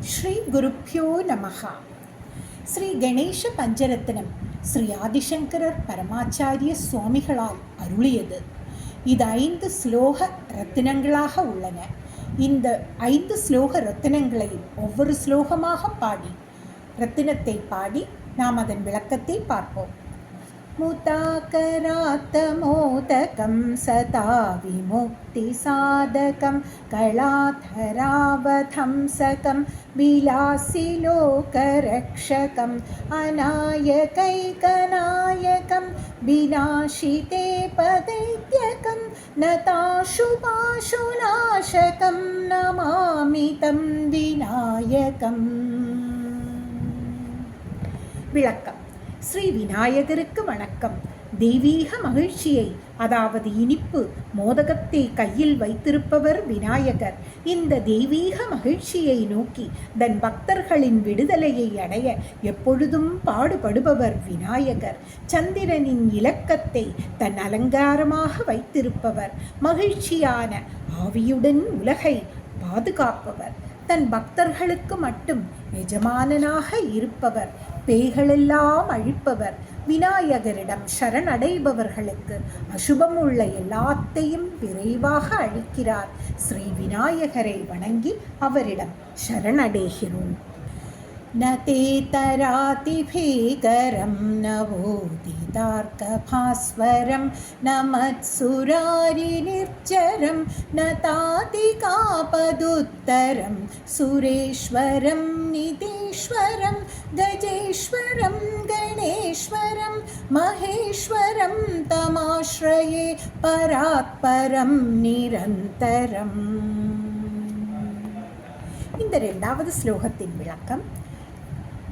ஸ்ரீ குருப்பியோ நமஹா. ஸ்ரீ கணேச பஞ்சரத்னம் ஸ்ரீ ஆதிசங்கரர் பரமாச்சாரிய சுவாமிகளால் அருளியது. இது 5 ஸ்லோக ரத்தினங்களாக உள்ளன. இந்த 5 ஸ்லோக ரத்தினங்களை ஒவ்வொரு ஸ்லோகமாக பாடி ரத்தினத்தை பாடி நாம் அதன் விளக்கத்தை பார்ப்போம். मुदाकरात्तमोदकं सदा विमुक्तिसाधकं कलाधरावधंसकं विलासिलोकरक्षकम् अनायकैकनायकं विनाशिते पदैत्यकं नताशुपाशुनाशकं नमामि तं विनायकम्. விளக்கம். ஸ்ரீ விநாயகருக்கு வணக்கம். தெய்வீக மகிழ்ச்சியை, அதாவது இனிப்பு மோதகத்தை கையில் வைத்திருப்பவர் விநாயகர். இந்த தெய்வீக மகிழ்ச்சியை நோக்கி தன் பக்தர்களின் விடுதலையை அடைய எப்பொழுதும் பாடுபடுபவர் விநாயகர். சந்திரனின் இலக்கத்தை தன் அலங்காரமாக வைத்திருப்பவர். மகிழ்ச்சியான ஆவியுடன் உலகை பாதுகாப்பவர். தன் பக்தர்களுக்கு மட்டும் எஜமானனாக இருப்பவர். பேய்களெல்லாம் அழிப்பவர். விநாயகரிடம் சரணடைபவர்களுக்கு அசுபம் உள்ள எல்லாத்தையும் விரைவாக அழிக்கிறார். ஸ்ரீ விநாயகரை வணங்கி அவரிடம் சரணடைகிறோம். न ते तरातिभीकरं नवोदितार्कभास्वरं न मत्सुरारिनिर्जरं न तातिकापदुत्तरं सुरेश्वरं निधीश्वरं गजेश्वरं गणेश्वरं महेश्वरं तमाश्रये परात्परं निरन्तरम्. இந்த 2வது ஸ்லோகத்தின் விளக்கம்.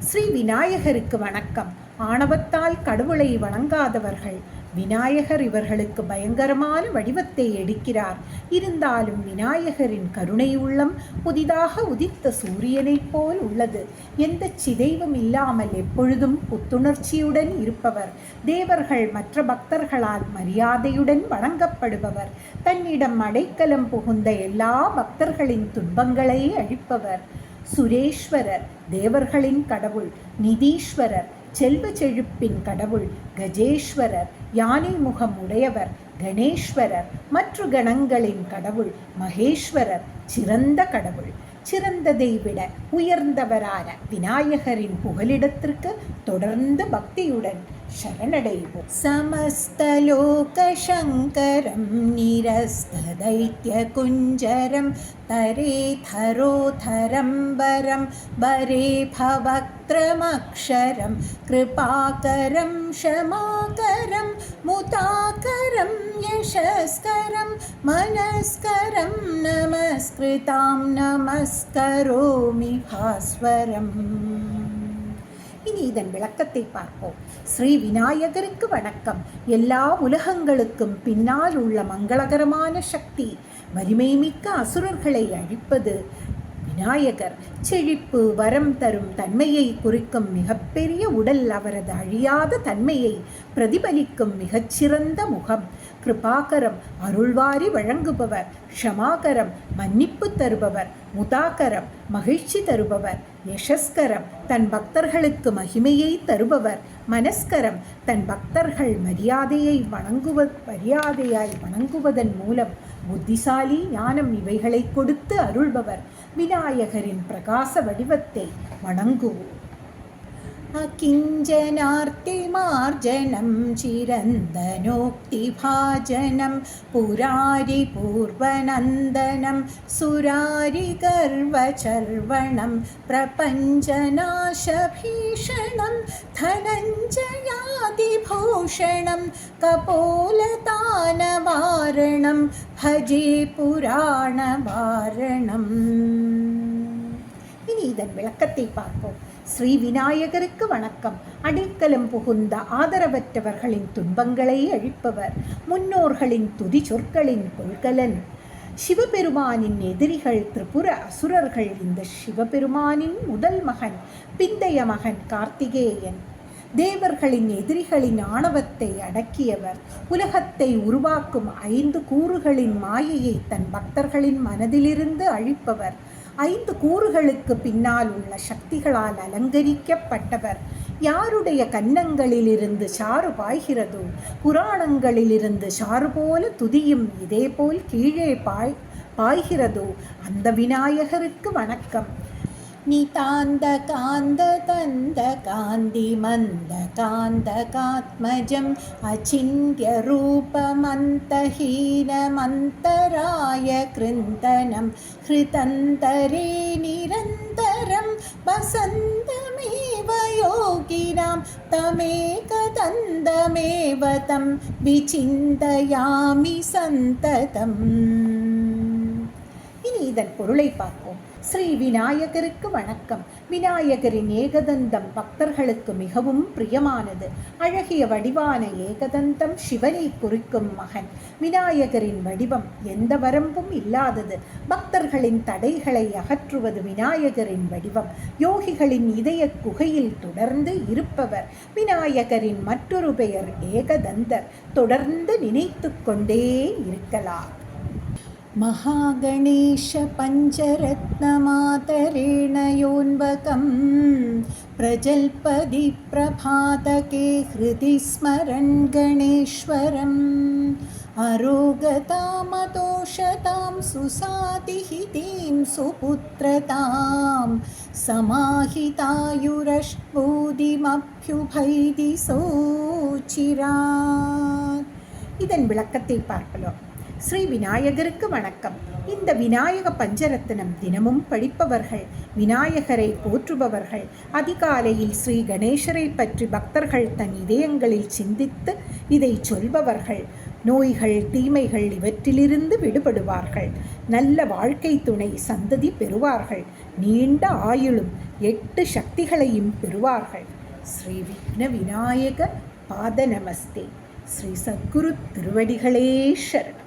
ஸ்ரீ விநாயகருக்கு வணக்கம். ஆணவத்தால் கடவுளை வணங்காதவர்கள் விநாயகர் இவர்களுக்கு பயங்கரமான வடிவத்தை எடுக்கிறார். இருந்தாலும் விநாயகரின் கருணை உள்ளம் புதிதாக உதித்த சூரியனைப் போல் உள்ளது. எந்த சிதைவும் இல்லாமல் எப்பொழுதும் புத்துணர்ச்சியுடன் இருப்பவர். தேவர்கள் மற்ற பக்தர்களால் மரியாதையுடன் வணங்கப்படுபவர். தன்னிடம் அடைக்கலம் புகுந்த எல்லா பக்தர்களின் துன்பங்களை அழிப்பவர். சுரேஸ்வரர் தேவர்களின் கடவுள். நிதீஸ்வரர் செல்வ செழிப்பின் கடவுள். கஜேஸ்வரர் யானை முகம் உடையவர். கணேஸ்வரர் மற்ற கணங்களின் கடவுள். மகேஸ்வரர் சிறந்த கடவுள். சிறந்ததை விட உயர்ந்தவரான விநாயகரின் புகலிடத்திற்கு தொடர்ந்து பக்தியுடன் சரணடைவோம். समस्तलोकशङ्करं निरस्तदैत्यकुञ्जरं तरेधरोधरं वरं वरे भवक्त्रमक्षरं कृपाकरं क्षमाकरं मुदाकरं यशस्करं मनस्करं नमस्कृतां नमस्करोमि भास्वरम्. இனி இதன் விளக்கத்தை பார்ப்போம். ஸ்ரீ விநாயகருக்கு வணக்கம். எல்லா உலகங்களுக்கும் பின்னால் உள்ள மங்களகரமான சக்தி. வலிமை மிக்க அசுரர்களை அழிப்பது விநாயகர். செழிப்பு வரம் தரும் தன்மையை குறிக்கும் மிகப்பெரிய உடல். அவரது அழியாத தன்மையை பிரதிபலிக்கும் மிகச்சிறந்த முகம். கிருபாகரம் அருள்வாரி வழங்குபவர். க்ஷமாகரம் மன்னிப்பு தருபவர். முதாகரம் மகிழ்ச்சி தருபவர். யசஸ்கரம் தன் பக்தர்களுக்கு மகிமையை தருபவர். மனஸ்கரம் தன் பக்தர்கள் மரியாதையாய் வணங்குவதன் மூலம் புத்திசாலி ஞானம் இவைகளை கொடுத்து அருள்பவர். விநாயகரின் பிரகாச வடிவத்தை வணங்குவோம். अकिञ्चनार्तिमार्जनं चिरन्दनोक्तिभाजनं पुरारिपूर्वनन्दनं सुरारिगर्वचर्वणं प्रपञ्चनाशभीषणं धनञ्जयादिभूषणं कपोलतानवारणं भजे पुराणवारणम्. இனி இதன் விளக்கத்தை பார்ப்போம். ஸ்ரீ விநாயகருக்கு வணக்கம். அடைக்கலம் புகுந்த ஆதரவற்றவர்களின் துன்பங்களை அழிப்பவர். முன்னோர்களின் துதி சொற்களின் கொள்கலன். சிவபெருமானின் எதிரிகள் திரிபுர அசுரர்கள். இந்த சிவபெருமானின் முதல் மகன் பிந்தைய மகன் கார்த்திகேயன். தேவர்களின் எதிரிகளின் ஆணவத்தை அடக்கியவர். உலகத்தை உருவாக்கும் 5 கூறுகளின் மாயையை தன் பக்தர்களின் மனதிலிருந்து அழிப்பவர். 5 கூறுகளுக்கு பின்னால் உள்ள சக்திகளால் அலங்கரிக்கப்பட்டவர். யாருடைய கன்னங்களிலிருந்து சாறு பாய்கிறதோ, புராணங்களிலிருந்து சாறு போல துதியும் இதேபோல் கீழே பாய்கிறதோ அந்த விநாயகருக்கு வணக்கம். நிதாந்த காந்த தந்த காந்தி மந்த காந்த காத்மஜம் அச்சிந்திய ரூபமந்தஹீன மந்தராய கிருந்தனம் ஹிருதந்தரே நிரந்தரம் வசந்தமேவ யோகினாம் தமேகதந்தமேவ தம் விசிந்தயாமி சந்ததம். இனி இதன் பொருளை பார்ப்போம். ஸ்ரீ விநாயகருக்கு வணக்கம். விநாயகரின் ஏகதந்தம் பக்தர்களுக்கு மிகவும் பிரியமானது. அழகிய வடிவான ஏகதந்தம் சிவனை குறிக்கும் மகன். விநாயகரின் வடிவம் எந்த வரம்பும் இல்லாதது. பக்தர்களின் தடைகளை அகற்றுவது விநாயகரின் வடிவம். யோகிகளின் இதய குகையில் தொடர்ந்து இருப்பவர். விநாயகரின் மற்றொரு பெயர் ஏகதந்தர். தொடர்ந்து நினைத்து கொண்டே இருக்கலாம். महागणेश पञ्चरत्नमातरेण योन्वकं प्रजल्पति प्रभातके हृदि स्मरन् गणेश्वरम् अरोगतामतोषतां सुसातिहितीं सुपुत्रतां समाहितायुरश्वूदिमभ्युभैति सोचिरात्. இதன் விளக்கத்தை பார்க்கலாம். ஸ்ரீ விநாயகருக்கு வணக்கம். இந்த விநாயக பஞ்சரத்னம் தினமும் படிப்பவர்கள், விநாயகரை போற்றுபவர்கள், அதிகாலையில் ஸ்ரீ கணேசரை பற்றி பக்தர்கள் தன் இதயங்களில் சிந்தித்து இதை சொல்பவர்கள் நோய்கள் தீமைகள் இவற்றிலிருந்து விடுபடுவார்கள். நல்ல வாழ்க்கை துணை சந்ததி பெறுவார்கள். நீண்ட ஆயுளும் 8 சக்திகளையும் பெறுவார்கள். ஸ்ரீ விக்ன விநாயக பாத நமஸ்தே. ஸ்ரீ சத்குரு திருவடிகளே சரணம்.